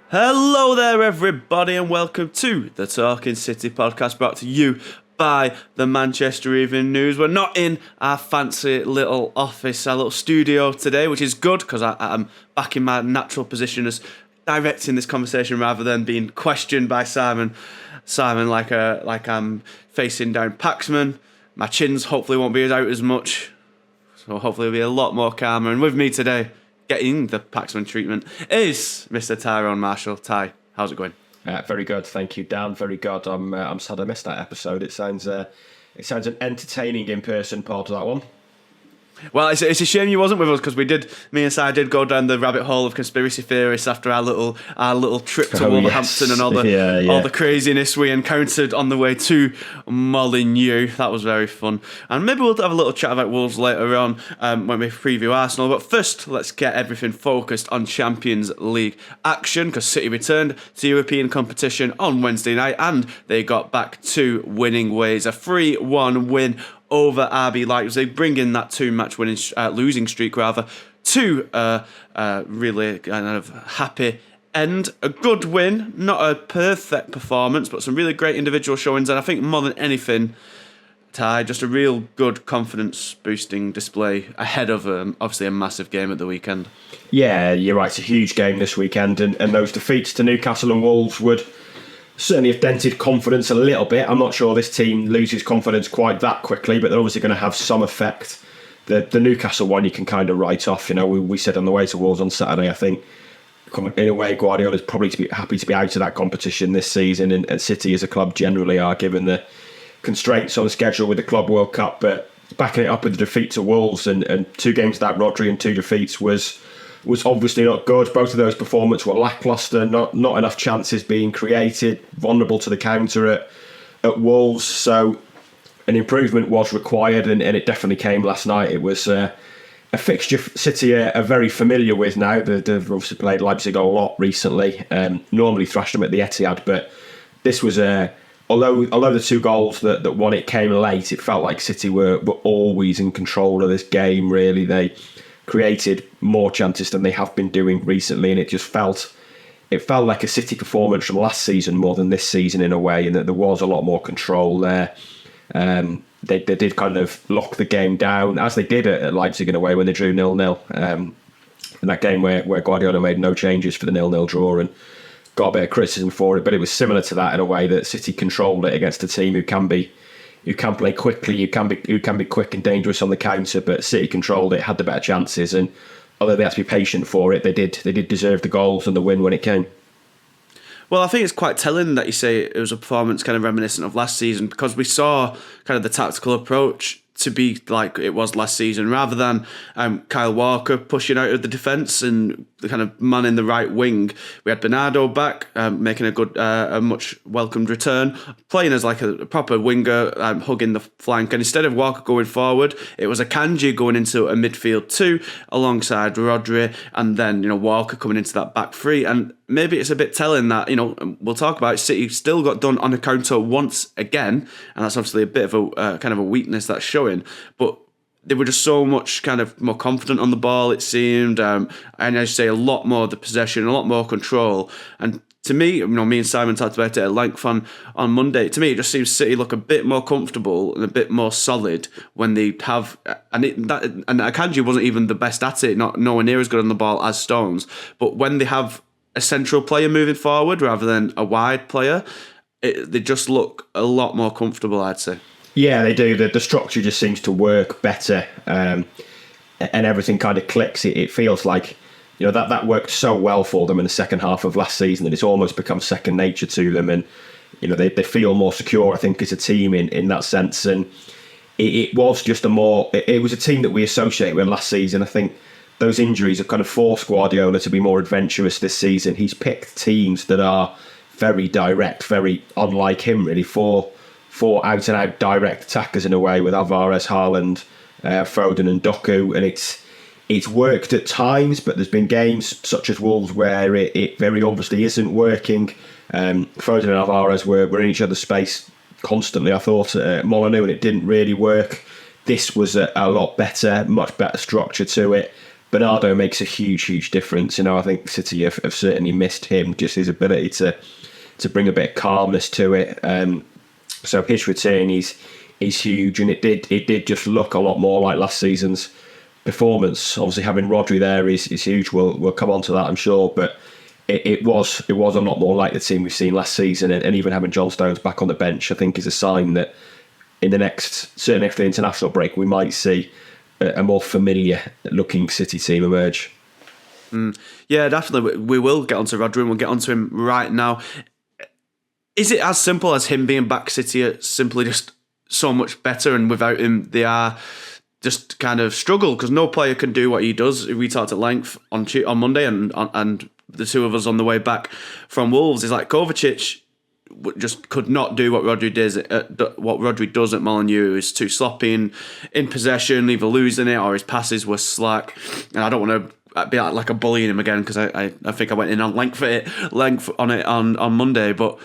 Hello there, everybody, and welcome to the Talking City podcast, brought to you by the Manchester Evening News. We're not in our fancy little office, our little studio today, which is good because I'm back in my natural position as directing this conversation rather than being questioned by Simon. Like I'm facing down Paxman. My chins hopefully won't be out as much, so hopefully it'll be a lot more calmer. And with me today, getting the Paxman treatment, is Mr. Tyrone Marshall. Ty, how's it going? Very good, thank you, Dan. Very good. I'm sad I missed that episode. It sounds an entertaining in-person part of that one. Well, it's a shame you wasn't with us because me and Si did go down the rabbit hole of conspiracy theorists after our little trip to Wolverhampton and all the craziness we encountered on the way to Molineux. That was very fun. And maybe we'll have a little chat about Wolves later on when we preview Arsenal. But first, let's get everything focused on Champions League action because City returned to European competition on Wednesday night and they got back to winning ways. A 3-1 win over RB Leipzig, bringing that two-match losing streak to a really kind of happy end. A good win, not a perfect performance, but some really great individual showings, and I think more than anything, Ty, just a real good confidence-boosting display ahead of obviously a massive game at the weekend. Yeah, you're right. It's a huge game this weekend, and those defeats to Newcastle and Wolves would certainly have dented confidence a little bit. I'm not sure this team loses confidence quite that quickly, but they're obviously going to have some effect. The Newcastle one you can kind of write off. You know, we said on the way to Wolves on Saturday, I think, in a way, Guardiola's probably happy to be out of that competition this season, and City as a club generally are, given the constraints on the schedule with the Club World Cup. But backing it up with the defeat to Wolves and 2 games without Rodri and 2 defeats was obviously not good. Both of those performances were lacklustre, not enough chances being created, vulnerable to the counter at Wolves. So an improvement was required, and it definitely came last night. It was a fixture City are very familiar with now. They've obviously played Leipzig a lot recently, normally thrashed them at the Etihad, but this was although the 2 goals that won it came late, it felt like City were always in control of this game, really. They created more chances than they have been doing recently, and it felt like a City performance from last season more than this season in a way, and that there was a lot more control there. They did kind of lock the game down, as they did at Leipzig in a way when they drew 0-0. In that game where Guardiola made no changes for the 0-0 draw and got a bit of criticism for it, but it was similar to that in a way that City controlled it against a team who can play quickly, who can be quick and dangerous on the counter, but City controlled it, had the better chances, and although they had to be patient for it, they did deserve the goals and the win when it came. Well, I think it's quite telling that you say it was a performance kind of reminiscent of last season, because we saw kind of the tactical approach to be like it was last season, rather than Kyle Walker pushing out of the defence and the kind of man in the right wing. We had Bernardo back, making a much welcomed return, playing as like a proper winger, hugging the flank. And instead of Walker going forward, it was Akanji going into a midfield 2 alongside Rodri, and then Walker coming into that back 3. And maybe it's a bit telling that we'll talk about it, City still got done on a counter once again, and that's obviously a bit of a kind of a weakness that's showing, but they were just so much kind of more confident on the ball, it seemed, and as you say, a lot more of the possession, a lot more control. And to me, me and Simon talked about it at length on Monday. To me, it just seems City look a bit more comfortable and a bit more solid when they have, and Akanji wasn't even the best at it, nowhere near as good on the ball as Stones, but when they have a central player moving forward rather than a wide player, they just look a lot more comfortable, I'd say. Yeah, they do. The structure just seems to work better, and everything kind of clicks. It feels like that worked so well for them in the second half of last season that it's almost become second nature to them, and they feel more secure, I think, as a team in that sense. And it was just it was a team that we associate with last season. I think those injuries have kind of forced Guardiola to be more adventurous this season. He's picked teams that are very direct, very unlike him, really, for out-and-out direct attackers in a way, with Alvarez, Haaland, Foden and Doku. And it's worked at times, but there's been games such as Wolves where it very obviously isn't working. Foden and Alvarez were in each other's space constantly, I thought, at Molineux, and it didn't really work. This was a lot better, much better structure to it. Bernardo makes a huge difference. I think City have certainly missed him, just his ability to bring a bit of calmness to it. So his return is huge, and it did just look a lot more like last season's performance. Obviously, having Rodri there is huge. We'll come on to that, I'm sure, but it was a lot more like the team we've seen last season, and even having John Stones back on the bench, I think, is a sign that in the next, certainly after the international break, we might see a more familiar looking City team emerge. Yeah, definitely. We will get onto Rodri, and we'll get onto him right now. Is it as simple as him being back? City are simply just so much better, and without him, they are just kind of struggle because no player can do what he does. We talked at length on Monday, and the two of us on the way back from Wolves is like Kovacic just could not do what Rodri does at Molineux. Is too sloppy in possession, either losing it or his passes were slack. And I don't want to be like a bullying him again because I think I went in on length on it on Monday. But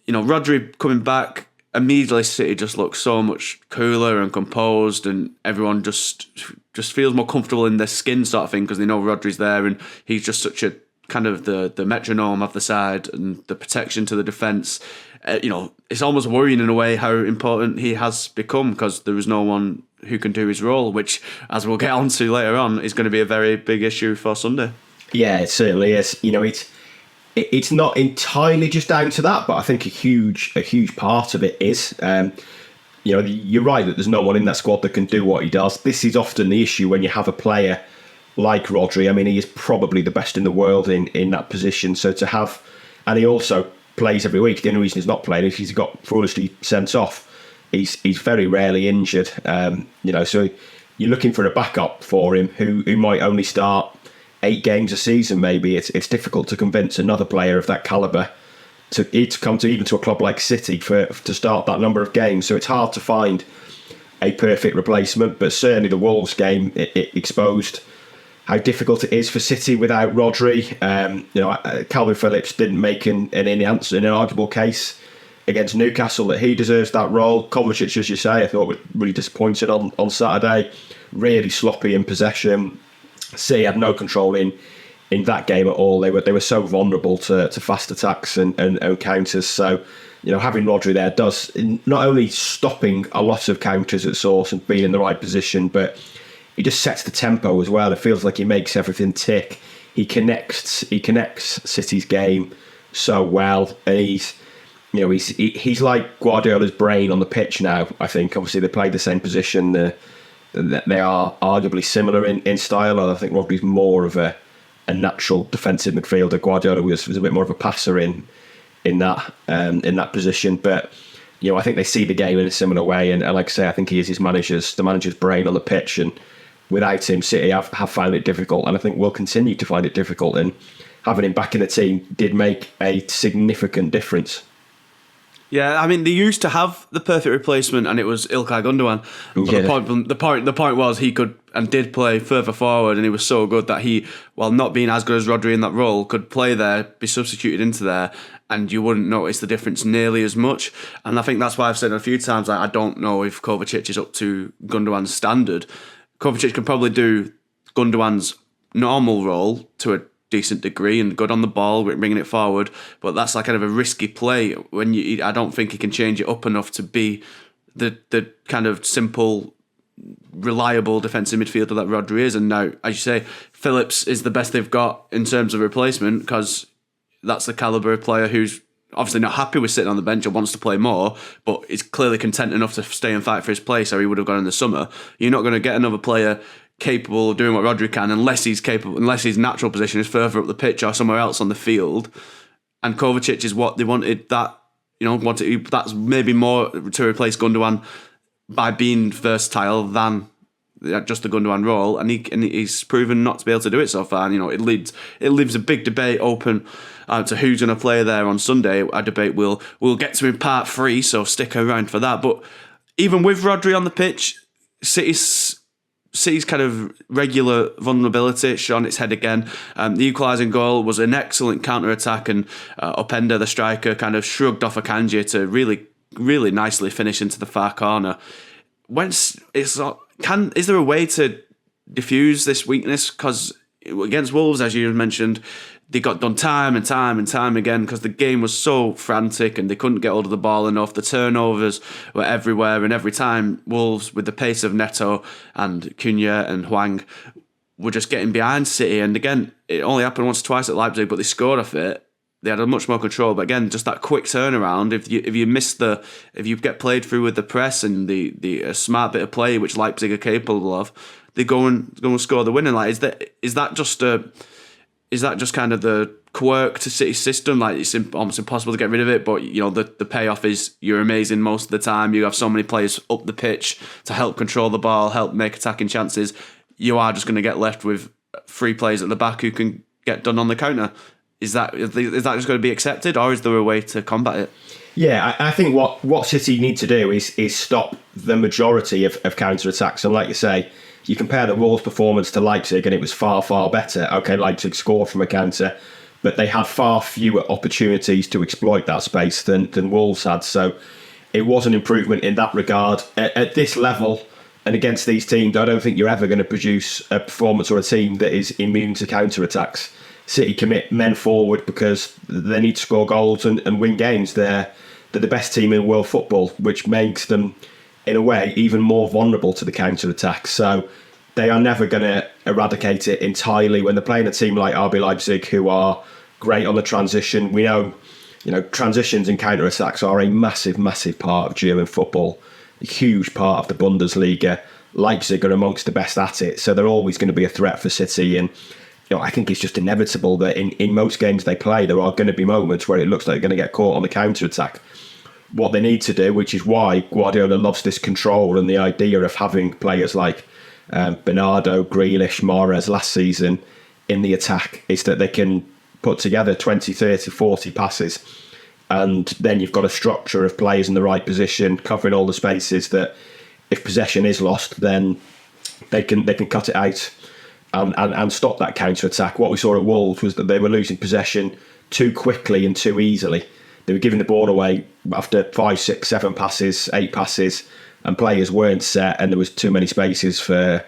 Rodri coming back immediately, City just looks so much cooler and composed, and everyone just feels more comfortable in their skin, sort of thing, because they know Rodri's there, and he's just such a kind of the metronome of the side and the protection to the defence. It's almost worrying in a way how important he has become because there is no one who can do his role, which, as we'll get on to later on, is going to be a very big issue for Sunday. Yeah, it certainly is. It's not entirely just down to that, but I think a huge part of it is. You're right that there's no one in that squad that can do what he does. This is often the issue when you have a player like Rodri. I mean, he is probably the best in the world in that position. So to have, and he also plays every week. The only reason he's not playing is he's got foolishly sent off. He's very rarely injured. So you're looking for a backup for him who might only start 8 games a season. Maybe it's difficult to convince another player of that calibre to come to even to a club like City to start that number of games. So it's hard to find a perfect replacement. But certainly the Wolves game it exposed how difficult it is for City without Rodri. Calvin Phillips didn't make an inarguable case against Newcastle that he deserves that role. Kovacic, as you say, I thought was really disappointed on Saturday. Really sloppy in possession. City had no control in that game at all. They were so vulnerable to fast attacks and counters. So, having Rodri there does not only stopping a lot of counters at source and being in the right position, but he just sets the tempo as well. It feels like he makes everything tick. He connects City's game so well. And he's like Guardiola's brain on the pitch now. I think obviously they play the same position. They are arguably similar in style. I think Rodri's more of a natural defensive midfielder. Guardiola was a bit more of a passer in that position. But I think they see the game in a similar way. And like I say, I think he is the manager's brain on the pitch. And without him, City have found it difficult, and I think will continue to find it difficult. And having him back in the team did make a significant difference. Yeah, I mean, they used to have the perfect replacement, and it was Ilkay Gundogan. But the point was he could and did play further forward, and he was so good that he, while not being as good as Rodri in that role, could play there, be substituted into there, and you wouldn't notice the difference nearly as much. And I think that's why I've said a few times, I don't know if Kovacic is up to Gundogan's standard. Kovacic can probably do Gundogan's normal role to a decent degree and good on the ball, bringing it forward, but that's like kind of a risky play when I don't think he can change it up enough to be the kind of simple, reliable defensive midfielder that Rodri is. And now, as you say, Phillips is the best they've got in terms of replacement because that's the calibre of player who's obviously not happy with sitting on the bench or wants to play more, but is clearly content enough to stay and fight for his place, or he would have gone in the summer. You're not going to get another player capable of doing what Rodri can unless his natural position is further up the pitch or somewhere else on the field. And Kovacic is what they wanted. That's maybe more to replace Gundogan by being versatile than just the Gundogan role, and he's proven not to be able to do it so far. And it leaves a big debate open to who's going to play there on Sunday. A debate we'll get to in part 3, so stick around for that. But even with Rodri on the pitch, City's kind of regular vulnerability shone its head again. The equalising goal was an excellent counter-attack, and Openda, the striker, kind of shrugged off Akanji to really, really nicely finish into the far corner. Is there a way to diffuse this weakness? Because against Wolves, as you mentioned, they got done time and time again because the game was so frantic and they couldn't get hold of the ball enough. The turnovers were everywhere, and every time Wolves, with the pace of Neto and Cunha and Hwang, were just getting behind City. And again, it only happened once or twice at Leipzig, but they scored off it. They had a much more control. But again, just that quick turnaround. If you get played through with the press and the smart bit of play which Leipzig are capable of, they go and score the winning. Like, is that just kind of the quirk to City's system? Like, it's almost impossible to get rid of it, but the payoff is you're amazing most of the time. You have so many players up the pitch to help control the ball, help make attacking chances. You are just going to get left with 3 players at the back who can get done on the counter. Is that just going to be accepted, or is there a way to combat it? Yeah, I think what City need to do is stop the majority of counter-attacks. And like you say, you compare the Wolves' performance to Leipzig and it was far, far better. Okay, Leipzig scored from a counter, but they had far fewer opportunities to exploit that space than Wolves had. So it was an improvement in that regard. At this level and against these teams, I don't think you're ever going to produce a performance or a team that is immune to counter-attacks. City commit men forward because they need to score goals and win games. They're the best team in world football, which makes them, in a way, even more vulnerable to the counter-attack. So they are never going to eradicate it entirely. When they're playing a team like RB Leipzig, who are great on the transition, we know, transitions and counter-attacks are a massive, massive part of German football, a huge part of the Bundesliga. Leipzig are amongst the best at it, so they're always going to be a threat for City. And I think it's just inevitable that in most games they play, there are going to be moments where it looks like they're going to get caught on the counter-attack. What they need to do, which is why Guardiola loves this control and the idea of having players like Bernardo, Grealish, Mahrez last season in the attack, is that they can put together 20, 30, 40 passes, and then you've got a structure of players in the right position, covering all the spaces that if possession is lost, then they can cut it out and stop that counter-attack. What we saw at Wolves was that they were losing possession too quickly and too easily. They were giving the ball away after 5, 6, 7 passes, 8 passes, and players weren't set, and there was too many spaces for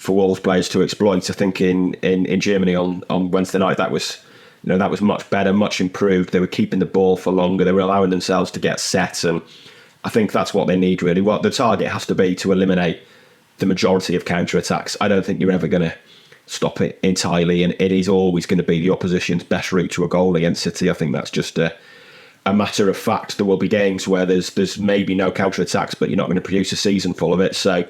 Wolves players to exploit. I think in Germany on Wednesday night, that was much better, much improved. They were keeping the ball for longer. They were allowing themselves to get set, and I think that's what they need really. What the target has to be to eliminate the majority of counter-attacks. I don't think you're ever going to stop it entirely, and it is always going to be the opposition's best route to a goal against City. I think that's just a matter of fact. There will be games where there's maybe no counter-attacks, but you're not going to produce a season full of it. So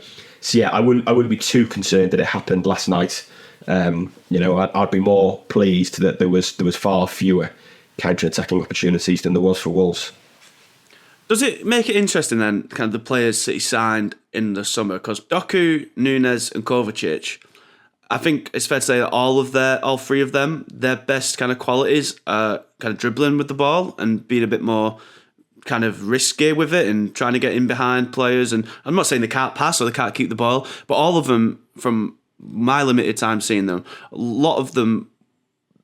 yeah, I wouldn't be too concerned that it happened last night. I'd be more pleased that there was far fewer counter-attacking opportunities than there was for Wolves. Does it make it interesting then, kind of the players City signed in the summer? Because Doku, Nunes and Kovacic, I think it's fair to say that all 3 of them, their best kind of qualities are kind of dribbling with the ball and being a bit more kind of risky with it and trying to get in behind players. And I'm not saying they can't pass or they can't keep the ball, but all of them, from my limited time seeing them, a lot of them,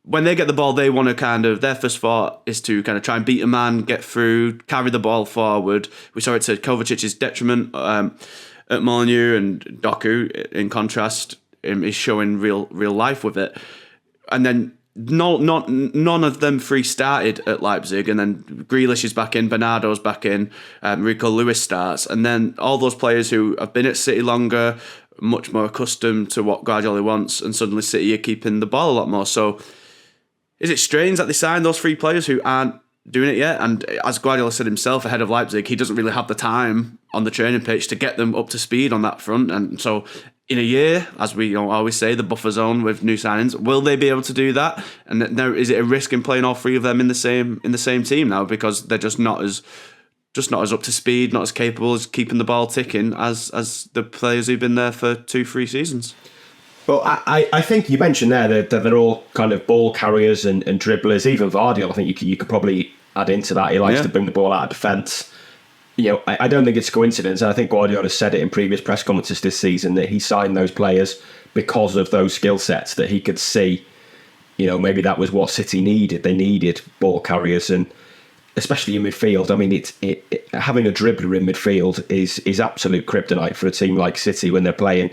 when they get the ball, they want to their first thought is to kind of try and beat a man, get through, carry the ball forward. We saw it to Kovacic's detriment at Molyneux, and Doku, in contrast, is showing real life with it. And then none of them 3 started at Leipzig, and then Grealish is back in, Bernardo's back in, Rico Lewis starts, and then all those players who have been at City longer, much more accustomed to what Guardiola wants, and suddenly City are keeping the ball a lot more. So is it strange that they signed those 3 players who aren't doing it yet? And as Guardiola said himself ahead of Leipzig, he doesn't really have the time on the training pitch to get them up to speed on that front. And so in a year, as we always say, the buffer zone with new signings, will they be able to do that? And now, is it a risk in playing all 3 of them in the same team now, because they're just not as up to speed, not as capable as keeping the ball ticking as the players who've been there for 2-3 seasons? Well, I think you mentioned there that they're all kind of ball carriers and dribblers. Even Vardy, I think you could probably add into that. He likes to bring the ball out of defence. I don't think it's a coincidence. And I think Guardiola said it in previous press conferences this season that he signed those players because of those skill sets, that he could see, maybe that was what City needed. They needed ball carriers, and especially in midfield. I mean, having a dribbler in midfield is absolute kryptonite for a team like City when they're playing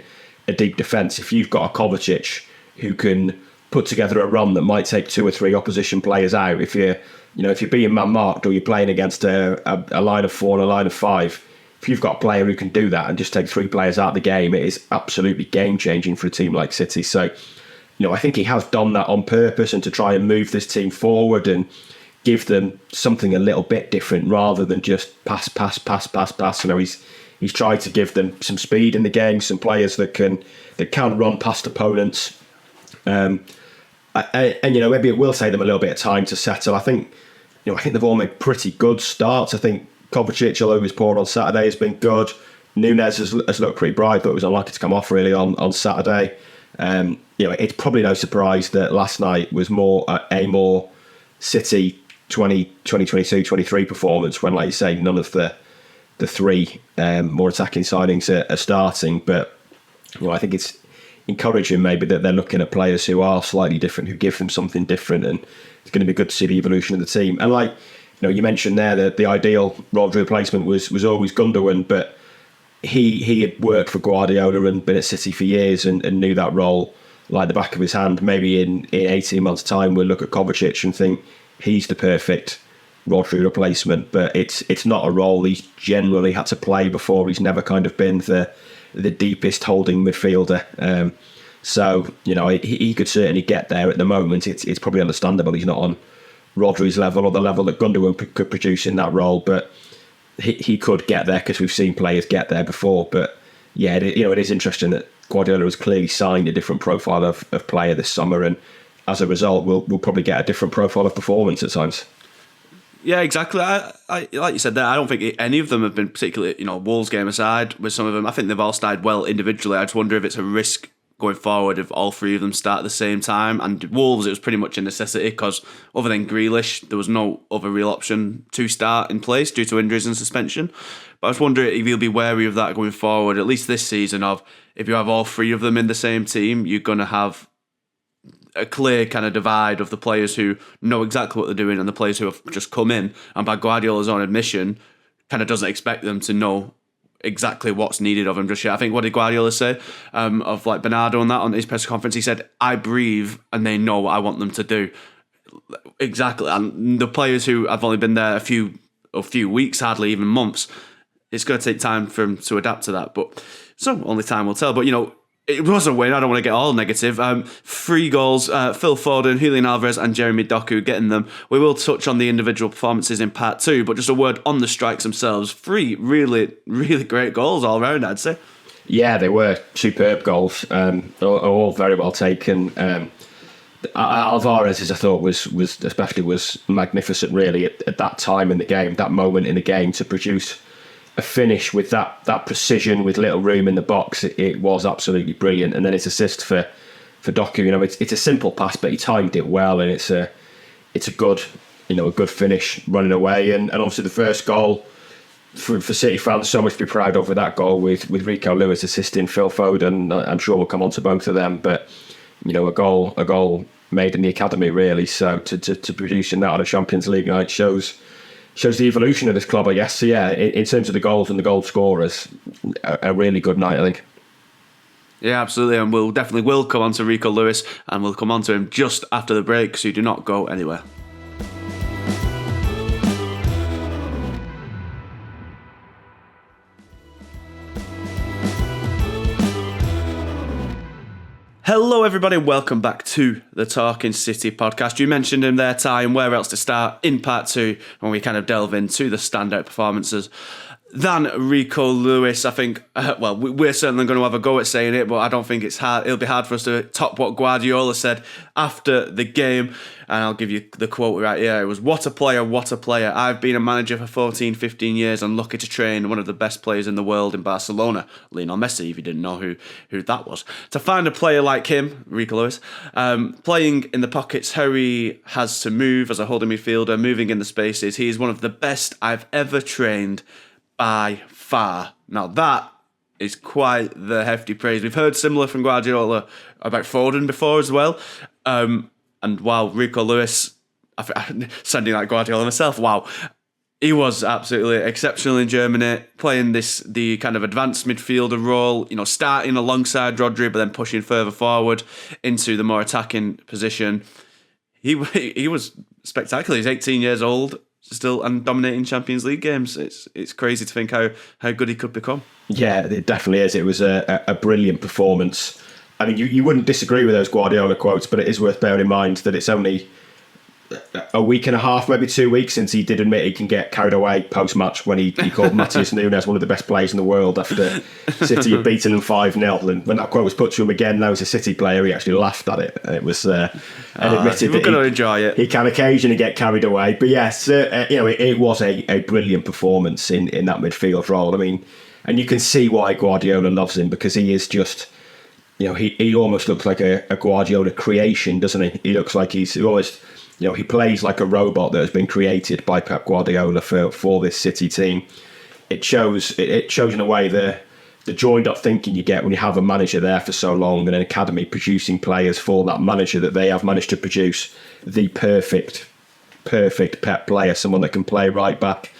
a deep defence. If you've got a Kovacic who can put together a run that might take 2 or 3 opposition players out, if you're being man marked or you're playing against a line of 4 and a line of 5, if you've got a player who can do that and just take 3 players out of the game, it is absolutely game changing for a team like City. So, I think he has done that on purpose and to try and move this team forward and give them something a little bit different rather than just pass. He's tried to give them some speed in the game, some players that can run past opponents. And maybe it will take them a little bit of time to settle. I think they've all made pretty good starts. I think Kovacic, although he was poor on Saturday, has been good. Nunez has looked pretty bright, but it was unlikely to come off really on Saturday. It's probably no surprise that last night was more City 2022-23 performance when, like you say, none of the 3 more attacking signings are starting. But I think it's encouraging maybe that they're looking at players who are slightly different, who give them something different, and it's going to be good to see the evolution of the team. And you mentioned there that the ideal Rodri replacement was always Gundogan, but he had worked for Guardiola and been at City for years and knew that role like the back of his hand. Maybe in 18 months' time we'll look at Kovacic and think he's the perfect Rodri replacement, but it's not a role he's generally had to play before. He's never kind of been the deepest holding midfielder. So he could certainly get there at the moment. It's probably understandable he's not on Rodri's level or the level that Gundogan could produce in that role, but he could get there because we've seen players get there before. But yeah, it is interesting that Guardiola has clearly signed a different profile of player this summer, and as a result, we'll probably get a different profile of performance at times. Yeah, exactly. I like you said there, I don't think any of them have been particularly, Wolves game aside, with some of them, I think they've all started well individually. I just wonder if it's a risk going forward if all 3 of them start at the same time. And Wolves, it was pretty much a necessity because other than Grealish, there was no other real option to start in place due to injuries and suspension. But I just wonder if you'll be wary of that going forward, at least this season, of if you have all 3 of them in the same team, you're going to have a clear kind of divide of the players who know exactly what they're doing and the players who have just come in and, by Guardiola's own admission, kind of doesn't expect them to know exactly what's needed of him just yet. I think, what did Guardiola say of Bernardo and that on his press conference? He said, I breathe and they know what I want them to do. Exactly. And the players who have only been there a few weeks, hardly even months, it's going to take time for them to adapt to that. But so only time will tell. But, it was a win. I don't want to get all negative. 3 goals, Phil Foden, Julian Alvarez and Jeremy Doku getting them. We will touch on the individual performances in part 2, but just a word on the strikes themselves. 3 really, really great goals all round, I'd say. Yeah, they were superb goals, all very well taken. Alvarez's, I thought, was magnificent, really, at that time in the game, that moment in the game, to produce a finish with that precision, with little room in the box. It was absolutely brilliant. And then his assist for Doku, it's a simple pass, but he timed it well, and it's a good finish running away. And obviously the first goal for City fans, so much to be proud of with that goal, with Rico Lewis assisting Phil Foden. I'm sure we'll come on to both of them, but a goal made in the academy, really. So to producing that on a Champions League night shows the evolution of this club, I guess. So yeah, in terms of the goals and the goal scorers, a really good night, I think. Yeah, absolutely, and we'll definitely come on to Rico Lewis, and we'll come on to him just after the break, so you do not go anywhere. Hello everybody, welcome back to the Talking City podcast. You mentioned him there, Ty, and where else to start in part 2 when we kind of delve into the standout performances than Rico Lewis. I think, we're certainly going to have a go at saying it, but I don't think it'll be hard for us to top what Guardiola said after the game. And I'll give you the quote right here. It was, what a player, what a player. I've been a manager for 14, 15 years and lucky to train one of the best players in the world in Barcelona. Lionel Messi, if you didn't know who that was. To find a player like him, Rico Lewis, playing in the pockets how he has to move as a holding midfielder, moving in the spaces, he is one of the best I've ever trained by far. Now that is quite the hefty praise. We've heard similar from Guardiola about Foden before as well. And wow, Rico Lewis, sounding like Guardiola myself, wow. He was absolutely exceptional in Germany, playing the kind of advanced midfielder role, starting alongside Rodri, but then pushing further forward into the more attacking position. He was spectacular. He's 18 years old still and dominating Champions League games. It's crazy to think how good he could become. Yeah, it definitely is. It was a brilliant performance. I mean, you wouldn't disagree with those Guardiola quotes, but it is worth bearing in mind that it's only a week and a half, maybe 2 weeks, since he did admit he can get carried away post-match when he called Matheus Nunes one of the best players in the world after City had beaten him 5-0. And when that quote was put to him again, now as a City player, he actually laughed at it. And it was and admitted that going to enjoy it. He can occasionally get carried away. But yes, it was a brilliant performance in that midfield role. I mean, and you can see why Guardiola loves him, because he is just... he almost looks like a Guardiola creation, doesn't he? He looks like he's always... he plays like a robot that has been created by Pep Guardiola for this City team. It shows in a way the joined up thinking you get when you have a manager there for so long and an academy producing players for that manager, that they have managed to produce the perfect Pep player, someone that can play right back,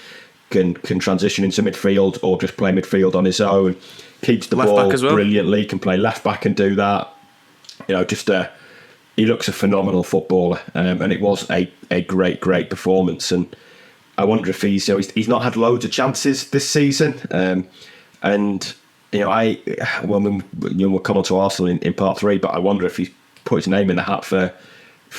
can transition into midfield or just play midfield on his own, keeps the ball brilliantly, can play left back and do that. He looks a phenomenal footballer, and it was a great performance. And I wonder if he's not had loads of chances this season. And we'll come on to Arsenal in part 3, but I wonder if he's put his name in the hat for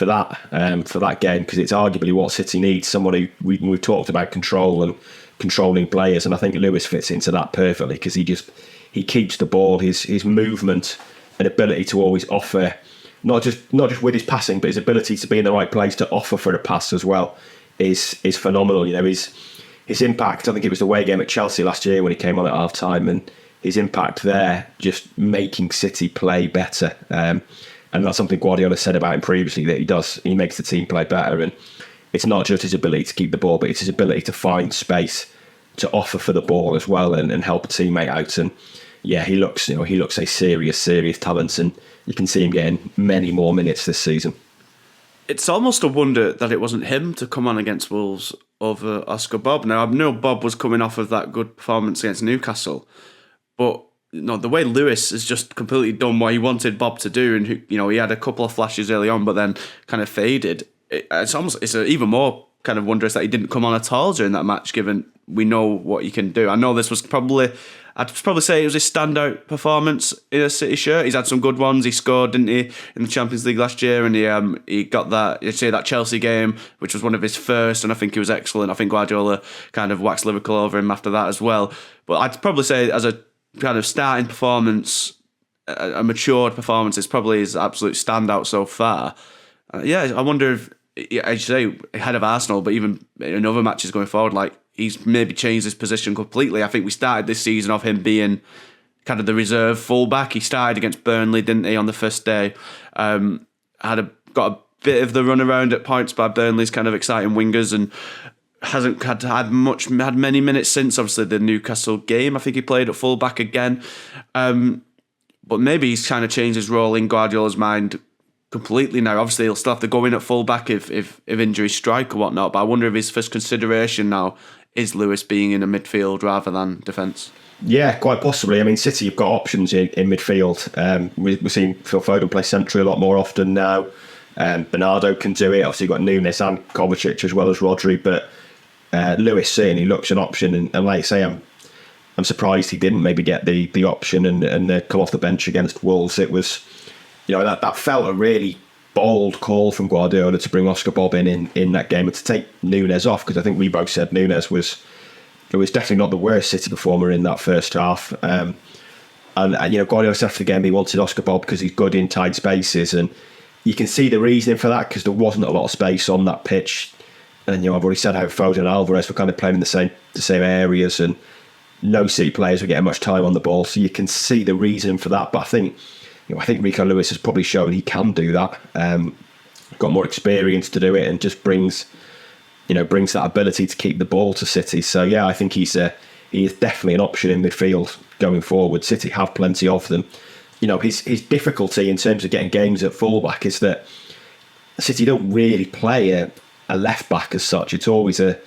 that game, because it's arguably what City needs. Someone who we've talked about control and controlling players, and I think Lewis fits into that perfectly, because he keeps the ball, his movement and ability to always offer. Not just with his passing, but his ability to be in the right place to offer for the pass as well is phenomenal. His impact. I think it was the away game at Chelsea last year when he came on at half time, and his impact there, just making City play better. And that's something Guardiola said about him previously, that he does. He makes the team play better, and it's not just his ability to keep the ball, but it's his ability to find space to offer for the ball as well and help a teammate out. And yeah, he looks a serious talent, and you can see him getting many more minutes this season. It's almost a wonder that it wasn't him to come on against Wolves over Oscar Bob. Now, I know Bob was coming off of that good performance against Newcastle, but the way Lewis has just completely done what he wanted Bob to do, and he had a couple of flashes early on, but then kind of faded. It's even more kind of wondrous that he didn't come on at all during that match, given we know what he can do. I know this was I'd probably say it was his standout performance in a City shirt. He's had some good ones. He scored, didn't he, in the Champions League last year, and he got that Chelsea game, which was one of his first, and I think he was excellent. I think Guardiola kind of waxed lyrical over him after that as well. But I'd probably say as a kind of starting performance, a matured performance, is probably his absolute standout so far. I wonder if, as you say, ahead of Arsenal, but even in other matches going forward, he's maybe changed his position completely. I think we started this season off him being kind of the reserve fullback. He started against Burnley, didn't he, on the first day? Got a bit of the run around at points by Burnley's kind of exciting wingers, and hasn't had many minutes since, obviously, the Newcastle game. I think he played at fullback again. But maybe he's kind of changed his role in Guardiola's mind completely now. Obviously, he'll still have to go in at fullback if injuries strike or whatnot, but I wonder if his first consideration now is Lewis being in a midfield rather than defence. Yeah, quite possibly. I mean, City have got options in midfield. We've seen Phil Foden play centrally a lot more often now. Bernardo can do it. Obviously, you've got Nunes and Kovacic as well as Rodri, but Lewis certainly looks an option. And like I say, I'm surprised he didn't maybe get the option and come off the bench against Wolves. It was, that felt a really bold call from Guardiola to bring Oscar Bob in that game and to take Nunes off, because I think we both said Nunes was definitely not the worst City performer in that first half. And Guardiola said after the game he wanted Oscar Bob because he's good in tight spaces, and you can see the reasoning for that, because there wasn't a lot of space on that pitch. And I've already said how Foden and Alvarez were kind of playing in the same areas, and no City players were getting much time on the ball, so you can see the reason for that. But I think Rico Lewis has probably shown he can do that. Got more experience to do it, and just brings that ability to keep the ball to City. So yeah, I think he is definitely an option in midfield going forward. City have plenty of them. His difficulty in terms of getting games at fullback is that City don't really play a left back as such. It's always a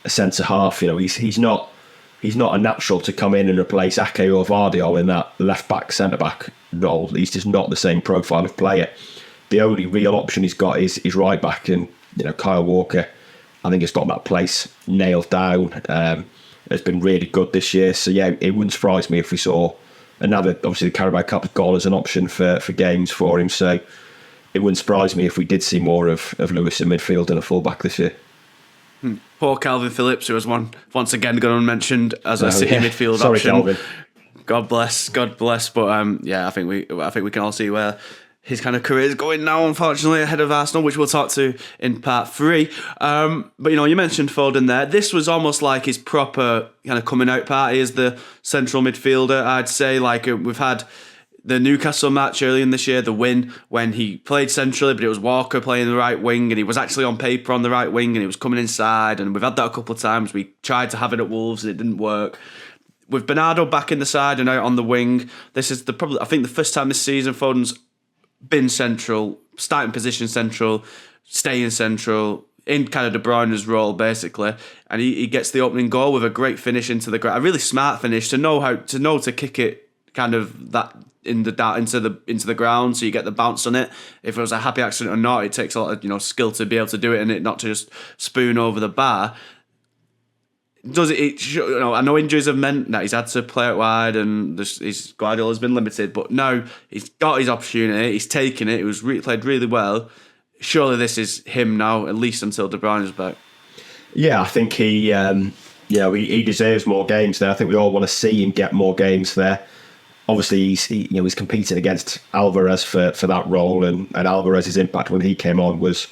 centre half. He's not a natural to come in and replace Ake or Vardy in that left back centre back role. He's just not the same profile of player. The only real option he's got is right back, and Kyle Walker, I think, has got that place nailed down. Has been really good this year. So yeah, it wouldn't surprise me if we saw another, obviously the Carabao Cup goal as an option for games for him. So it wouldn't surprise me if we did see more of Lewis in midfield and a full-back this year. Poor Calvin Phillips, who was once again gone unmentioned as a City midfield Sorry, option. Calvin. God bless. But I think we can all see where his kind of career is going now, unfortunately, ahead of Arsenal, which we'll talk to in part 3. But you mentioned Foden there. This was almost like his proper kind of coming out party as the central midfielder, I'd say. Like, we've had the Newcastle match earlier in this year, the win, when he played centrally, but it was Walker playing the right wing, and he was actually on paper on the right wing, and he was coming inside, and we've had that a couple of times. We tried to have it at Wolves, and it didn't work. With Bernardo back in the side and out on the wing, this is I think the first time this season Foden's been central, starting position central, staying central, in kind of De Bruyne's role basically, and he gets the opening goal with a great finish into the ground, a really smart finish to know to kick it kind of that into the ground, so you get the bounce on it. If it was a happy accident or not, it takes a lot of skill to be able to do it and it not to just spoon over the bar. I know injuries have meant that he's had to play out wide and his Guardiola's been limited, but now he's got his opportunity, he's taken it, played really well. Surely this is him now, at least until De Bruyne is back. Yeah, I think he deserves more games there. I think we all want to see him get more games there. Obviously, he's competing against Alvarez for that role, and Alvarez's impact when he came on was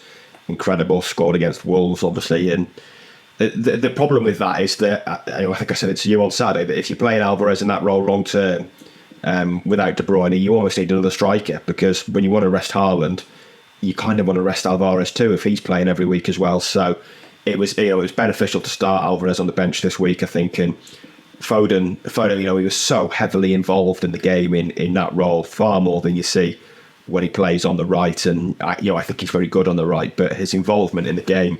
incredible. Scored against Wolves, obviously, and the problem with that is that, I think I said it to you on Saturday, that if you're playing Alvarez in that role long term without De Bruyne, you almost need another striker, because when you want to rest Haaland, you kind of want to rest Alvarez too if he's playing every week as well. So it was beneficial to start Alvarez on the bench this week, I think, and Foden, he was so heavily involved in the game in that role, far more than you see when he plays on the right. And I think he's very good on the right, but his involvement in the game,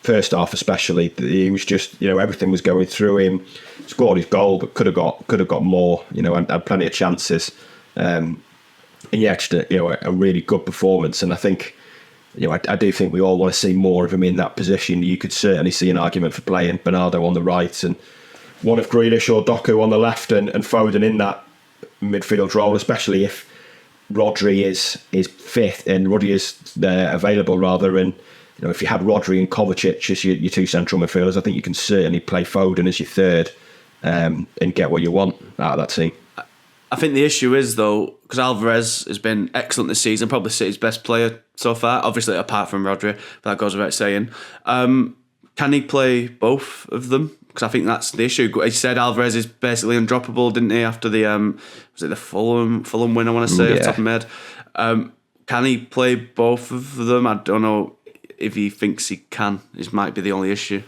first half especially, he was just, everything was going through him. Scored his goal, but could have got more, and had plenty of chances. And yeah, just a really good performance. And I think, I do think we all want to see more of him in that position. You could certainly see an argument for playing Bernardo on the right and one of Grealish or Doku on the left, and Foden in that midfield role, especially if Rodri is fit and Rodri is available rather. And if you had Rodri and Kovacic as your two central midfielders, I think you can certainly play Foden as your third and get what you want out of that team. I think the issue is, though, because Alvarez has been excellent this season, probably City's best player so far, obviously apart from Rodri, but that goes without saying. Can he play both of them? Because I think that's the issue. He said Alvarez is basically undroppable, didn't he, after the was it the Fulham win, I want to say, off the top of my head. Can he play both of them? I don't know if he thinks he can. This might be the only issue.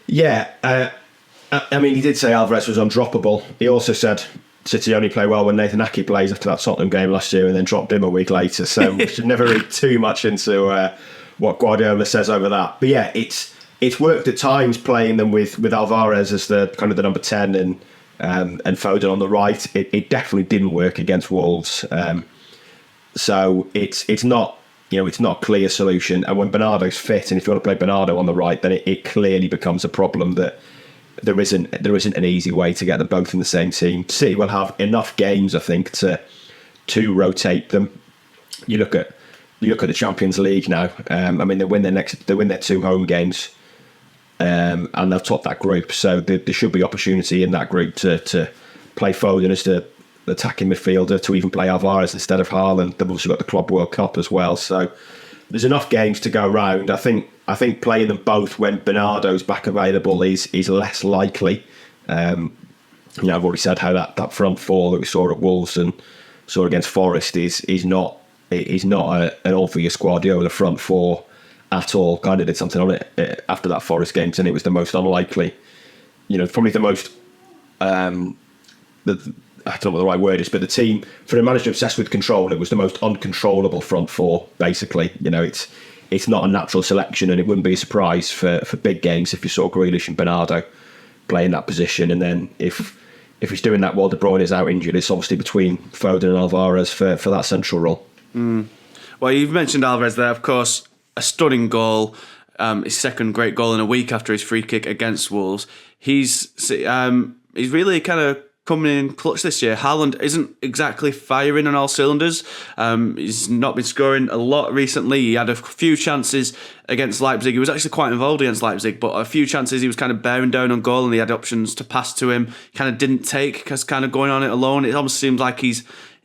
Yeah, I mean, he did say Alvarez was undroppable. He also said City only play well when Nathan Ake plays after that Tottenham game last year, and then dropped him a week later. So we should never read too much into what Guardiola says over that. But yeah, it's worked at times playing them with Alvarez as the kind of the number 10 and Foden on the right. It definitely didn't work against Wolves. So it's not a clear solution. And when Bernardo's fit, and if you want to play Bernardo on the right, then it clearly becomes a problem that there isn't an easy way to get them both in the same team. City will have enough games, I think, to rotate them. You look at the Champions League now. I mean, they win their 2 home games. And they've topped that group, so there should be opportunity in that group to play Foden as the attacking midfielder, to even play Alvarez instead of Haaland. They've also got the Club World Cup as well, so there's enough games to go round. I think playing them both when Bernardo's back available is less likely. I've already said how that front four that we saw at Wolves and saw against Forest is not an obvious Guardiola front four at all. Kind of did something on it after that Forest game, and it was the most unlikely. Probably the most. I don't know what the right word is, but the team, for a manager obsessed with control, it was the most uncontrollable front four. Basically, it's not a natural selection, and it wouldn't be a surprise for big games if you saw Grealish and Bernardo playing that position. And then if he's doing that while De Bruyne is out injured, it's obviously between Foden and Alvarez for that central role. Well, you've mentioned Alvarez there, of course, a stunning goal, his second great goal in a week after his free kick against Wolves. He's really kind of coming in clutch this year. Haaland isn't exactly firing on all cylinders. He's not been scoring a lot recently. He had a few chances against Leipzig. He was actually quite involved against Leipzig, but a few chances he was kind of bearing down on goal, and he had options to pass to him. Kind of didn't take because kind of going on it alone. It almost seems like he's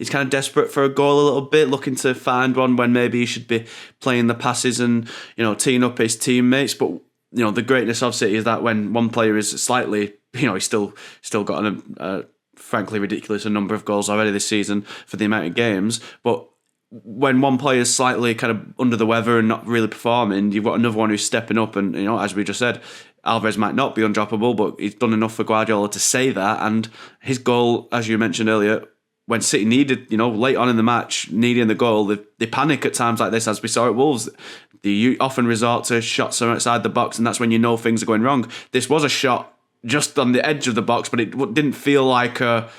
kind of desperate for a goal a little bit, looking to find one when maybe he should be playing the passes and, teeing up his teammates. But the greatness of City is that when one player is slightly, he's still got a frankly ridiculous number of goals already this season for the amount of games. But when one player is slightly kind of under the weather and not really performing, you've got another one who's stepping up. And, as we just said, Alvarez might not be undroppable, but he's done enough for Guardiola to say that. And his goal, as you mentioned earlier, when City needed, late on in the match, needing the goal, they panic at times like this, as we saw at Wolves. They often resort to shots from outside the box, and that's when things are going wrong. This was a shot just on the edge of the box, but it didn't feel like a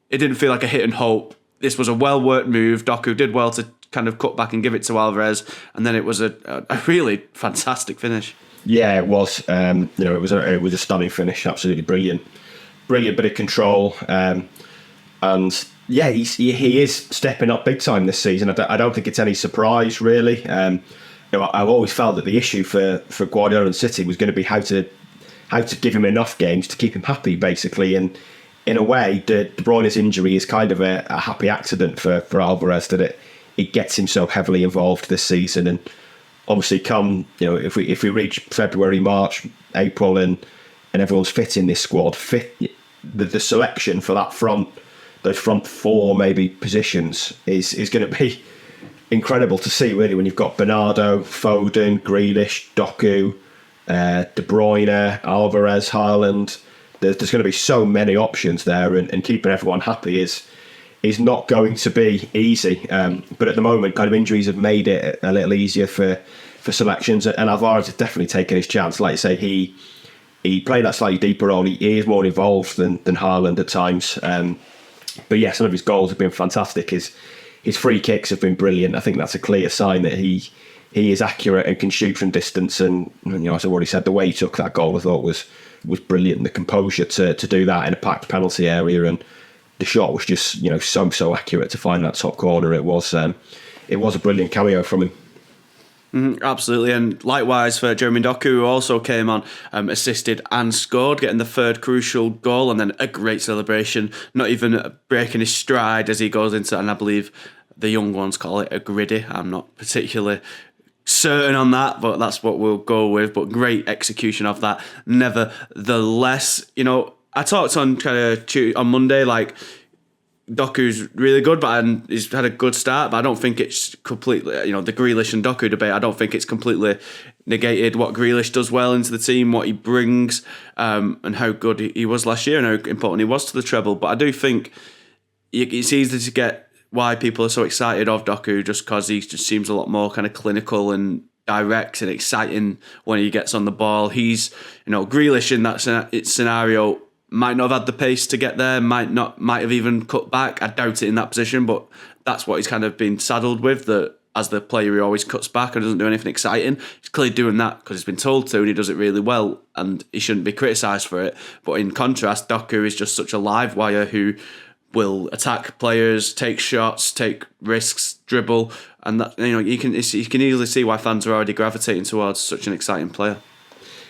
hit and hope. This was a well-worked move. Doku did well to kind of cut back and give it to Alvarez, and then it was a really fantastic finish. Yeah, it was. It was a stunning finish, absolutely brilliant bit of control, and yeah, he is stepping up big time this season. I don't think it's any surprise, really. I've always felt that the issue for Guardiola and City was going to be how to give him enough games to keep him happy, basically. And in a way, De Bruyne's injury is kind of a happy accident for Alvarez, that it gets him so heavily involved this season. And obviously, if we reach February, March, April, and everyone's fit in this squad, the selection for those front four maybe positions is going to be incredible to see, really, when you've got Bernardo, Foden, Grealish, Doku, De Bruyne, Alvarez, Haaland. There's going to be so many options there, and keeping everyone happy is not going to be easy. But at the moment, kind of injuries have made it a little easier for selections, and Alvarez has definitely taken his chance. Like I say, he played that slightly deeper role. He is more involved than Haaland at times. But yeah, some of his goals have been fantastic. His free kicks have been brilliant. I think that's a clear sign that he is accurate and can shoot from distance. And as I already said, the way he took that goal, I thought was brilliant. The composure to do that in a packed penalty area, and the shot was just so accurate to find that top corner. It was a brilliant cameo from him. Absolutely, and likewise for Jeremy Doku, who also came on, assisted and scored, getting the third crucial goal, and then a great celebration, not even breaking his stride as he goes into, and I believe the young ones call it a griddy. I'm not particularly certain on that, but that's what we'll go with. But great execution of that. Nevertheless, I talked on on Monday, like, Doku's really good, and he's had a good start, but I don't think it's completely, the Grealish and Doku debate, I don't think it's completely negated what Grealish does well into the team, what he brings, and how good he was last year and how important he was to the treble. But I do think it's easy to get why people are so excited of Doku, just because he just seems a lot more kind of clinical and direct and exciting when he gets on the ball. He's, Grealish in that scenario might not have had the pace to get there, might have even cut back. I doubt it in that position, but that's what he's kind of been saddled with, that as the player he always cuts back and doesn't do anything exciting. He's clearly doing that because he's been told to, and he does it really well, and he shouldn't be criticised for it. But in contrast, Doku is just such a live wire who will attack players, take shots, take risks, dribble, and that, you can easily see why fans are already gravitating towards such an exciting player.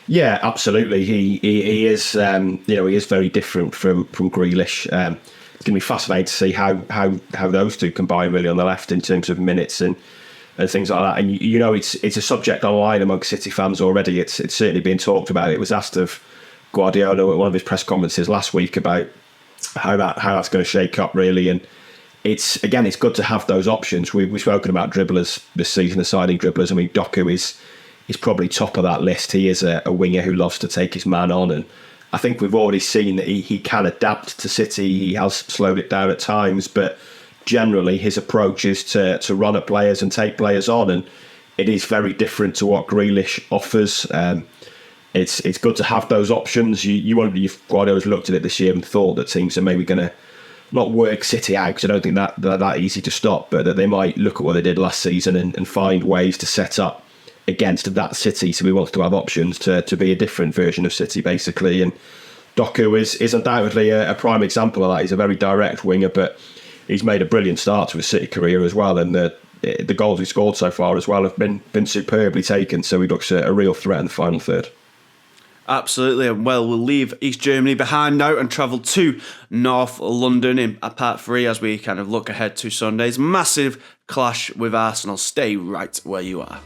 Yeah, absolutely. He is he is very different from Grealish. It's going to be fascinating to see how those two combine really on the left in terms of minutes and things like that. And it's a subject online among City fans already. It's certainly being talked about. It was asked of Guardiola at one of his press conferences last week about how that's going to shake up really. And it's good to have those options. We've spoken about dribblers this season, assigning dribblers. I mean, Doku is probably top of that list. He is a winger who loves to take his man on, and I think we've already seen that he can adapt to City. He has slowed it down at times, but generally his approach is to run at players and take players on, and it is very different to what Grealish offers. It's good to have those options. You wonder if Guardiola's looked at it this year and thought that teams are maybe going to not work City out, because I don't think that they're that easy to stop, but that they might look at what they did last season and find ways to set up against that City. So he wants to have options to be a different version of City, basically. And Doku is undoubtedly a prime example of that. He's a very direct winger, but he's made a brilliant start to his City career as well. And the goals he scored so far as well have been superbly taken. So he looks a real threat in the final third. Absolutely, and well, we'll leave East Germany behind now and travel to North London in part 3 as we kind of look ahead to Sunday's massive clash with Arsenal. Stay right where you are.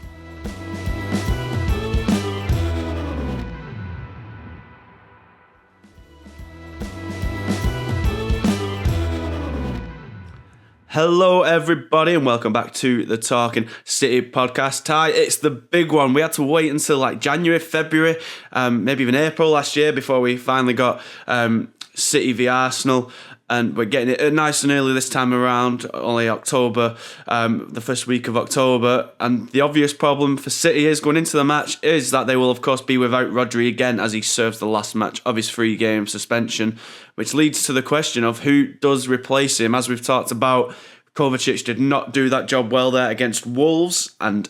Hello everybody and welcome back to the Talking City podcast. Ty, it's the big one. We had to wait until like January, February, maybe even April last year before we finally got City v Arsenal, and we're getting it nice and early this time around, only October, the first week of October. And the obvious problem for City is going into the match is that they will of course be without Rodri again as he serves the last match of his 3-game suspension, which leads to the question of who does replace him. As we've talked about, Kovacic did not do that job well there against Wolves, and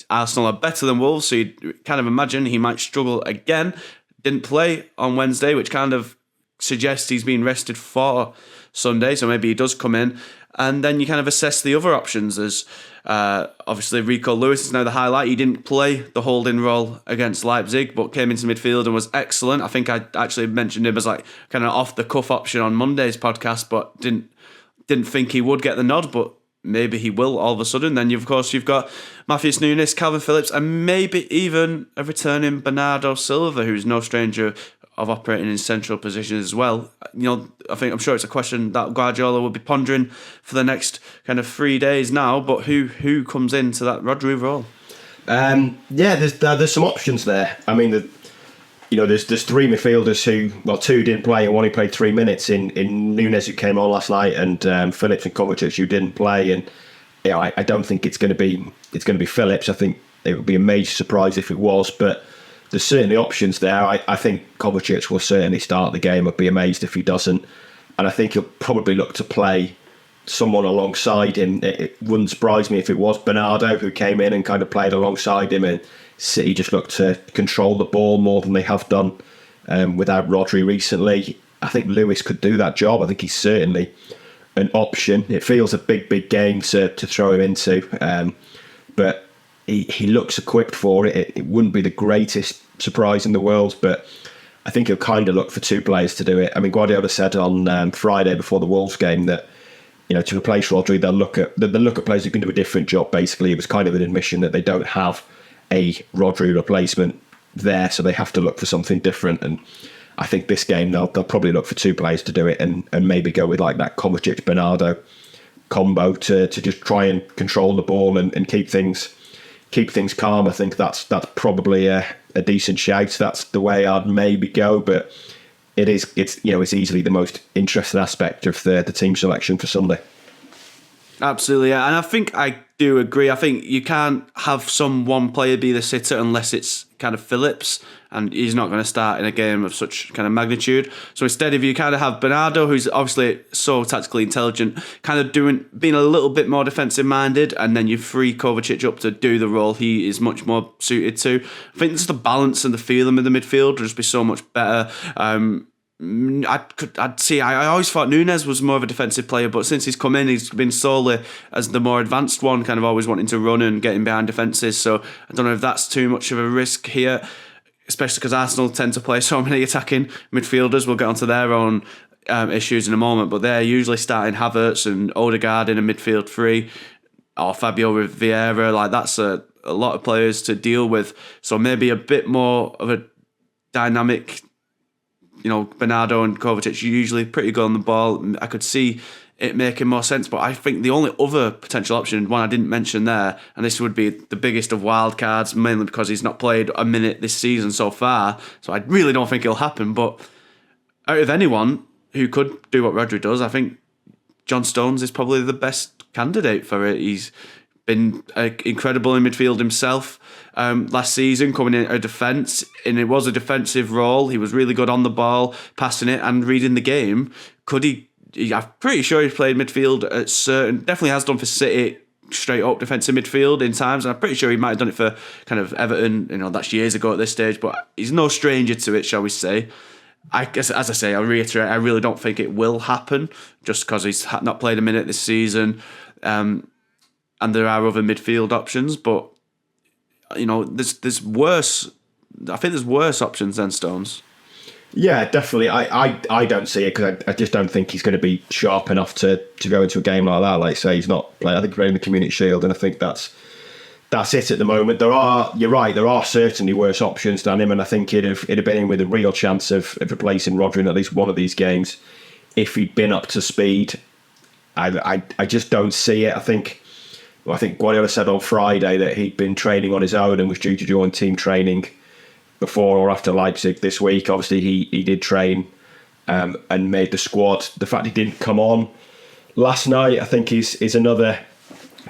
Arsenal are better than Wolves, so you'd kind of imagine he might struggle again. Didn't play on Wednesday, which kind of suggests he's been rested for Sunday, so maybe he does come in. And then you kind of assess the other options. As obviously Rico Lewis is now the highlight. He didn't play the holding role against Leipzig, but came into midfield and was excellent. I think I actually mentioned him as like kind of off the cuff option on Monday's podcast, but didn't think he would get the nod, but maybe he will all of a sudden. Then you've got Matheus Nunes, Calvin Phillips, and maybe even a returning Bernardo Silva, who's no stranger of operating in central positions as well. I'm sure it's a question that Guardiola will be pondering for the next kind of 3 days now. But who comes into that Rodri role? There's some options there. I mean, there's 3 midfielders who, 2 didn't play and one who played 3 minutes in Nunes, who came on last night, and Phillips and Kovacic, who didn't play. And I don't think it's going to be Phillips. I think it would be a major surprise if it was, but there's certainly options there. I think Kovacic will certainly start the game. I'd be amazed if he doesn't. And I think he'll probably look to play someone alongside him. It wouldn't surprise me if it was Bernardo who came in and kind of played alongside him, and City just looked to control the ball more than they have done without Rodri recently. I think Lewis could do that job. I think he's certainly an option. It feels a big game to throw him into, but he looks equipped for it. It wouldn't be the greatest surprise in the world, but I think he'll kind of look for 2 players to do it. I mean, Guardiola said on Friday before the Wolves game that to replace Rodri, they'll look at players who can do a different job. Basically, it was kind of an admission that they don't have a Rodri replacement there, so they have to look for something different. And I think this game they'll probably look for 2 players to do it, and maybe go with like that Kovacic Bernardo combo to just try and control the ball and keep things calm. I think that's probably a decent shout. That's the way I'd maybe go, but it's easily the most interesting aspect of the team selection for Sunday. Absolutely, yeah. And I think I do agree. I think you can't have one player be the sitter unless it's kind of Phillips, and he's not going to start in a game of such kind of magnitude. So instead, if you kind of have Bernardo, who's obviously so tactically intelligent, kind of being a little bit more defensive minded, and then you free Kovacic up to do the role he is much more suited to. I think just the balance and the feeling of the midfield would just be so much better. I always thought Nunes was more of a defensive player, but since he's come in, he's been solely as the more advanced one, kind of always wanting to run and getting behind defences. So I don't know if that's too much of a risk here, especially because Arsenal tend to play so many attacking midfielders. We'll get onto their own issues in a moment, but they're usually starting Havertz and Odegaard in a midfield 3, or Fabio with Vieira. Like, that's a lot of players to deal with. So maybe a bit more of a dynamic. Bernardo and Kovacic are usually pretty good on the ball. I could see it making more sense, but I think the only other potential option, one I didn't mention there, and this would be the biggest of wild cards, mainly because he's not played a minute this season so far, so I really don't think it'll happen, but out of anyone who could do what Rodri does, I think John Stones is probably the best candidate for it. He's been incredible in midfield himself last season, coming in a defence, and it was a defensive role. He was really good on the ball, passing it and reading the game. Could he? I'm pretty sure he's played midfield at definitely has done for City, straight up defensive midfield in times, and I'm pretty sure he might have done it for kind of Everton. That's years ago at this stage, but he's no stranger to it, shall we say. I guess, as I say, I'll reiterate, I really don't think it will happen just because he's not played a minute this season, and there are other midfield options, but there's worse. I think there's worse options than Stones. Yeah, definitely. I don't see it because I just don't think he's going to be sharp enough to go into a game like that. Like say, he's not playing. I think he's playing the Community Shield, and I think that's it at the moment. You're right. There are certainly worse options than him, and I think it'd have been in with a real chance of replacing Rodri in at least one of these games if he'd been up to speed. I just don't see it. I think Guardiola said on Friday that he'd been training on his own and was due to join team training before or after Leipzig this week. Obviously, he did train and made the squad. The fact he didn't come on last night, I think, is another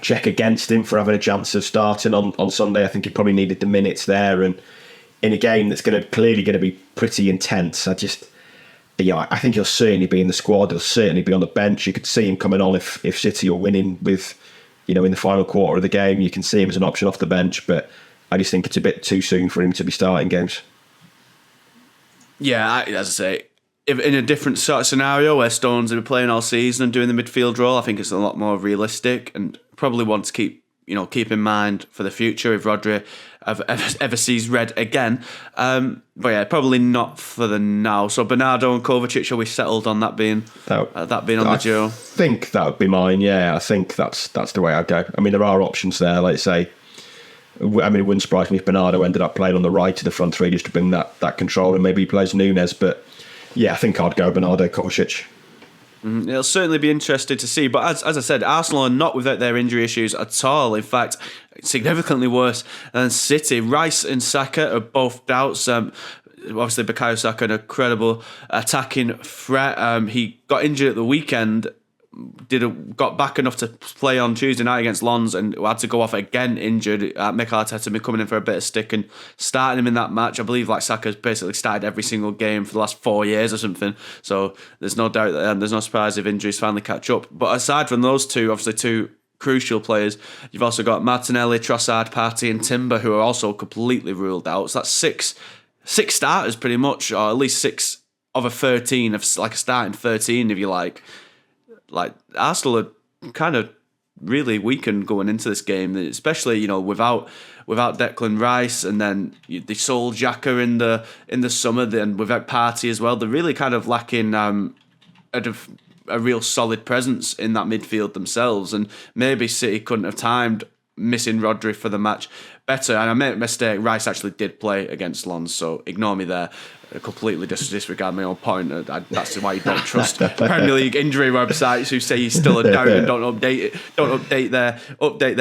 check against him for having a chance of starting on Sunday. I think he probably needed the minutes there, and in a game that's clearly going to be pretty intense. I think he'll certainly be in the squad. He'll certainly be on the bench. You could see him coming on if City are winning with, in the final quarter of the game. You can see him as an option off the bench, but I just think it's a bit too soon for him to be starting games. Yeah, as I say, if in a different sort of scenario where Stones have been playing all season and doing the midfield role, I think it's a lot more realistic and probably one to keep in mind for the future if Rodri ever sees red again. But yeah, probably not for the now. So Bernardo and Kovacic, are we settled on that being on the duo? I think that would be mine. Yeah, I think that's the way I'd go. I mean, there are options there. Like say, it wouldn't surprise me if Bernardo ended up playing on the right of the front three just to bring that control, and maybe he plays Nunes. But yeah, I think I'd go Bernardo, Kovacic. It'll certainly be interesting to see. But as I said, Arsenal are not without their injury issues at all. In fact, significantly worse than City. Rice and Saka are both doubts. Obviously, Bukayo Saka, an incredible attacking threat. He got injured at the weekend. Got back enough to play on Tuesday night against Lens and had to go off again injured. Mikel Arteta been coming in for a bit of stick and starting him in that match. I believe Saka's basically started every single game for the last 4 years or something. So there's no doubt that there's no surprise if injuries finally catch up. But aside from those two, obviously two crucial players, you've also got Martinelli, Trossard, Partey and Timber, who are also completely ruled out. So that's six starters pretty much, or at least 6 of a 13, of like a starting 13 if you like. Like Arsenal are kind of really weakened going into this game, especially without Declan Rice, and then they sold Xhaka in the summer. Then without Partey as well, they're really kind of lacking a real solid presence in that midfield themselves. And maybe City couldn't have timed missing Rodri for the match better. And I made a mistake. Rice actually did play against Lens, so ignore me there. I completely disregard my own point. That's why you don't trust Premier League injury websites who say he's still a doubt and don't update their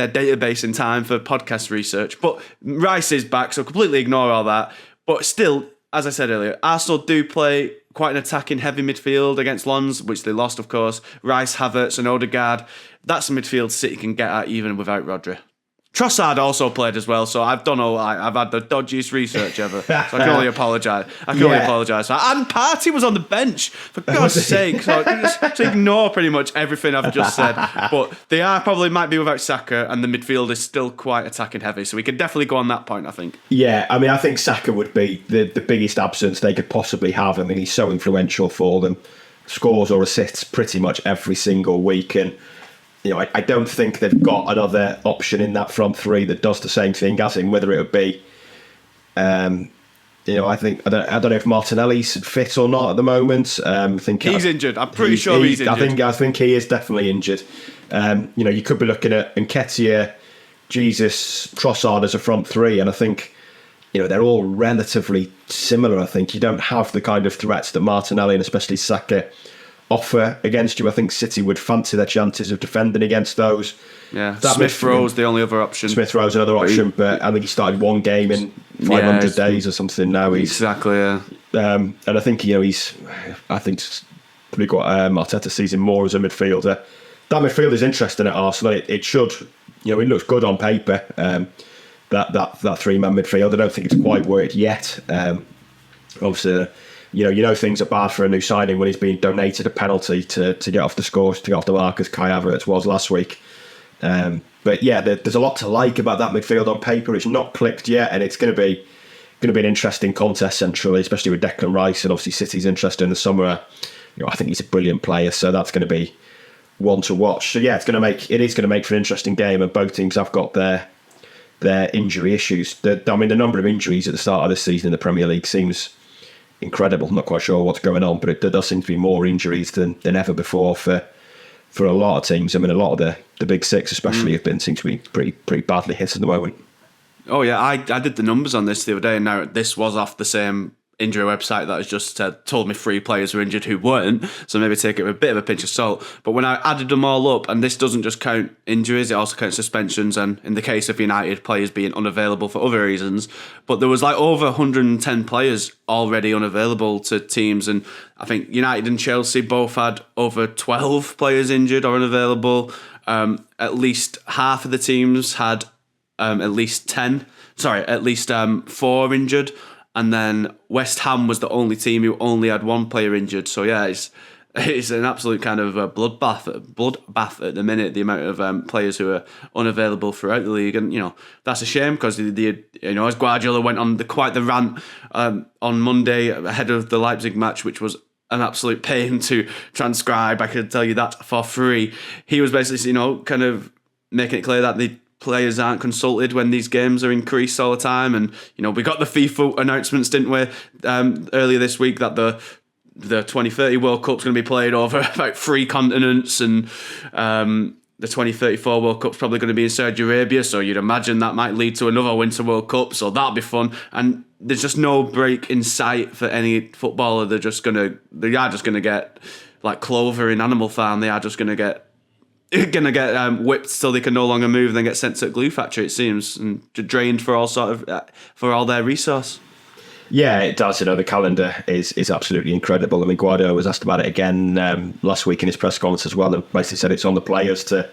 database in time for podcast research. But Rice is back, so completely ignore all that. But still, as I said earlier, Arsenal do play quite an attacking heavy midfield against Lens, which they lost, of course. Rice, Havertz and Odegaard. That's a midfield City can get at even without Rodri. Trossard also played as well, so I've had the dodgiest research ever. So I can only apologise. For that. And Partey was on the bench, for God's sake. So just ignore pretty much everything I've just said. But they might be without Saka, and the midfield is still quite attacking heavy. So we could definitely go on that point, I think. Yeah, I think Saka would be the biggest absence they could possibly have. He's so influential for them. Scores or assists pretty much every single week, and I don't think they've got another option in that front three that does the same thing as him. Whether it would be, I don't know if Martinelli's fit or not at the moment. I think he's injured. I'm pretty sure he's injured. I think he is definitely injured. You could be looking at Nketiah, Jesus, Trossard as a front three, and I think they're all relatively similar. I think you don't have the kind of threats that Martinelli and especially Saka offer against you. I think City would fancy their chances of defending against those. Yeah, Smith Rowe's the only other option. Smith Rowe's another option, but I think he started one game in 500 days or something now. Exactly, yeah. And I think I think probably got Arteta sees him more as a midfielder. That midfield is interesting at Arsenal. It should it looks good on paper. That three-man midfield, I don't think it's quite worked yet. Obviously, things are bad for a new signing when he's been donated a penalty to get off the scores, to get off the mark, as Kai Havertz was last week. But yeah, there's a lot to like about that midfield on paper. It's not clicked yet, and it's going to be an interesting contest centrally, especially with Declan Rice, and obviously City's interested in the summer. I think he's a brilliant player, so that's going to be one to watch. So yeah, it is going to make for an interesting game, and both teams have got their injury issues. The number of injuries at the start of this season in the Premier League seems incredible. I'm not quite sure what's going on, but there does seem to be more injuries than ever before for a lot of teams. I mean, a lot of the big six especially seem to be pretty badly hit at the moment. Oh yeah, I did the numbers on this the other day, and now this was off the same injury website that has just told me 3 players were injured who weren't, so maybe take it with a bit of a pinch of salt. But when I added them all up, and this doesn't just count injuries, it also counts suspensions, and in the case of United, players being unavailable for other reasons, but there was like over 110 players already unavailable to teams, and I think United and Chelsea both had over 12 players injured or unavailable. At least half of the teams had at least 4 injured. And then West Ham was the only team who only had 1 player injured. So yeah, it's an absolute kind of bloodbath at the minute, the amount of players who are unavailable throughout the league. And that's a shame, because as Guardiola went on quite the rant on Monday ahead of the Leipzig match, which was an absolute pain to transcribe, I could tell you that for free. He was basically kind of making it clear that the players aren't consulted when these games are increased all the time. And we got the FIFA announcements, didn't we, earlier this week, that the 2030 World Cup's going to be played over about 3 continents, and the 2034 World Cup's probably going to be in Saudi Arabia, so you'd imagine that might lead to another Winter World Cup, so that'll be fun. And there's just no break in sight for any footballer. They are just going to get like Clover in Animal Farm. They are just going to get whipped till they can no longer move, and then get sent to a glue factory, it seems, and drained for all their resource. Yeah, it does. The calendar is absolutely incredible. I mean, Guardiola was asked about it again last week in his press conference as well, and basically said it's on the players to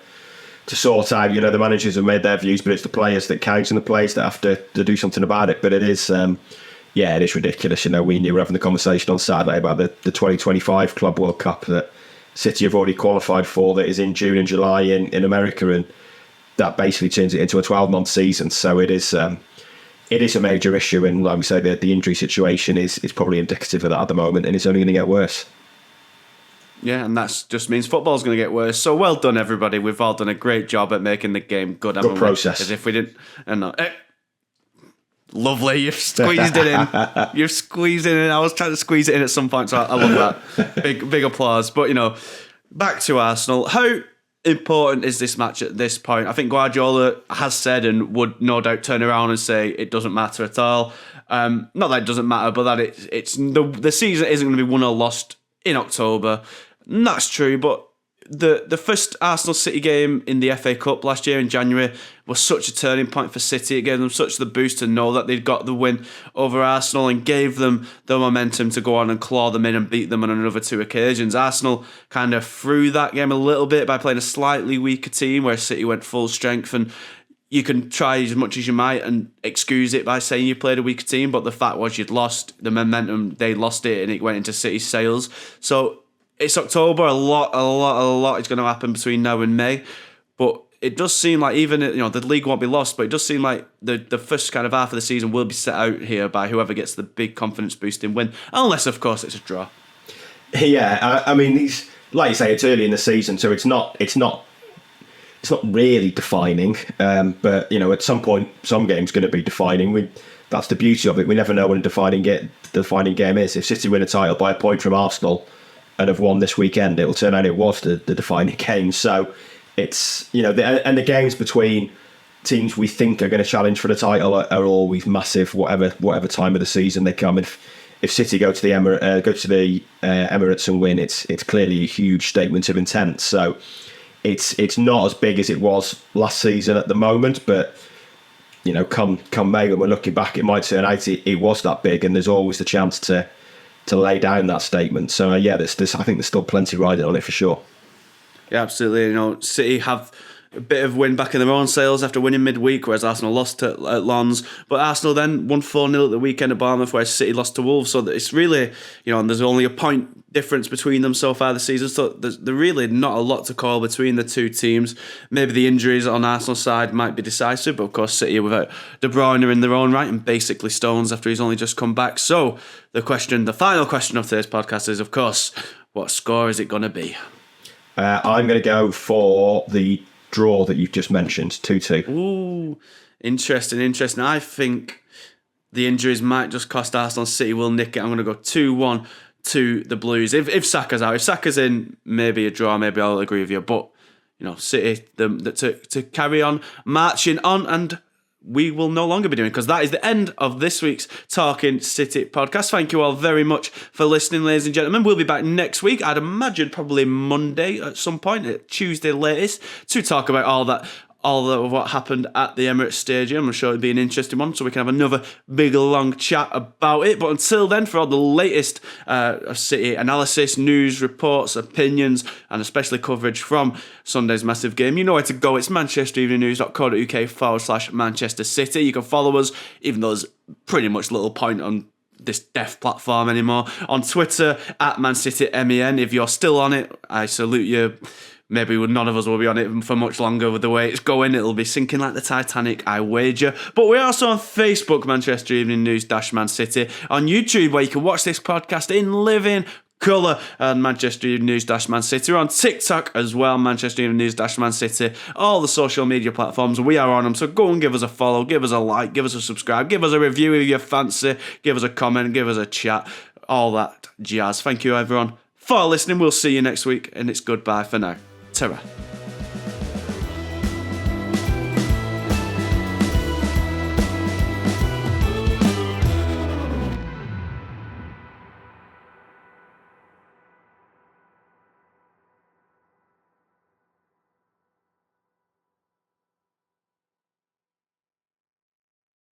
sort out. The managers have made their views, but it's the players that count, and the players that have to do something about it. But it is, it is ridiculous. We were having the conversation on Saturday about the 2025 Club World Cup that City have already qualified for, that is in June and July in America, and that basically turns it into a 12-month season. So it is a major issue, and like we say, the injury situation is probably indicative of that at the moment, and it's only going to get worse. Yeah, and that just means football's going to get worse. So well done, everybody. We've all done a great job at making the game good. Good process. As if we didn't... Lovely, you've squeezed it in. You've squeezed it in. I was trying to squeeze it in at some point, so I love that. Big applause. But, back to Arsenal. How important is this match at this point? I think Guardiola has said, and would no doubt turn around and say it doesn't matter at all. Not that it doesn't matter, but that it's the season isn't going to be won or lost in October. And that's true, but the first Arsenal City game in the FA Cup last year in January was such a turning point for City. It gave them such the boost to know that they'd got the win over Arsenal, and gave them the momentum to go on and claw them in and beat them on another 2 occasions. Arsenal kind of threw that game a little bit by playing a slightly weaker team, where City went full strength, and you can try as much as you might and excuse it by saying you played a weaker team, but the fact was you'd lost the momentum. They lost it, and it went into City's sails. So it's October. A lot is going to happen between now and May. But it does seem like even, the league won't be lost, but it does seem like the first kind of half of the season will be set out here by whoever gets the big confidence boosting win. Unless, of course, it's a draw. Yeah, I mean, like you say, it's early in the season, so it's not really defining. But, at some point, some game's going to be defining. That's the beauty of it. We never know when the defining game is. If City win a title by a point from Arsenal and have won this weekend, it will turn out it was the defining game. So it's, and the games between teams we think are going to challenge for the title are always massive, whatever time of the season they come. If City go to the Emirates and win, it's clearly a huge statement of intent. So it's not as big as it was last season at the moment, but come May, when we're looking back, it might turn out it was that big, and there's always the chance to lay down that statement. So I think there's still plenty riding on it for sure. Yeah, absolutely. City have a bit of win back in their own sails after winning midweek, whereas Arsenal lost at Lens. But Arsenal then won 4-0 at the weekend at Bournemouth, whereas City lost to Wolves. So it's really, and there's only a point difference between them so far this season. So there's really not a lot to call between the two teams. Maybe the injuries on Arsenal's side might be decisive, but of course City without De Bruyne in their own right and basically stones after he's only just come back. So the final question of today's podcast is, of course, what score is it going to be? I'm going to go for the draw that you've just mentioned, 2-2. Ooh, interesting. I think the injuries might just cost Arsenal. City will nick it. I'm going to go 2-1 to the Blues. If Saka's out, if Saka's in, maybe a draw, maybe I'll agree with you. But, City, to carry on marching on, and we will no longer be doing, because that is the end of this week's Talking City podcast. Thank you all very much for listening, ladies and gentlemen. We'll be back next week, I'd imagine probably Monday at some point, Tuesday latest, to talk about all of what happened at the Emirates Stadium. I'm sure it'll be an interesting one, so we can have another big long chat about it. But until then, for all the latest City analysis, news, reports, opinions, and especially coverage from Sunday's massive game, you know where to go. It's manchestereveningnews.co.uk/Manchester City. You can follow us, even though there's pretty much little point on this deaf platform anymore, on Twitter @ManCityMen. If you're still on it, I salute you. Maybe none of us will be on it for much longer with the way it's going. It'll be sinking like the Titanic, I wager. But we're also on Facebook, Manchester Evening News-Man City. On YouTube, where you can watch this podcast in living colour, and Manchester Evening News-Man City. We're on TikTok as well, Manchester Evening News-Man City. All the social media platforms, we are on them. So go and give us a follow, give us a like, give us a subscribe, give us a review if you fancy, give us a comment, give us a chat, all that jazz. Thank you, everyone, for listening. We'll see you next week, and it's goodbye for now. Ta-ra.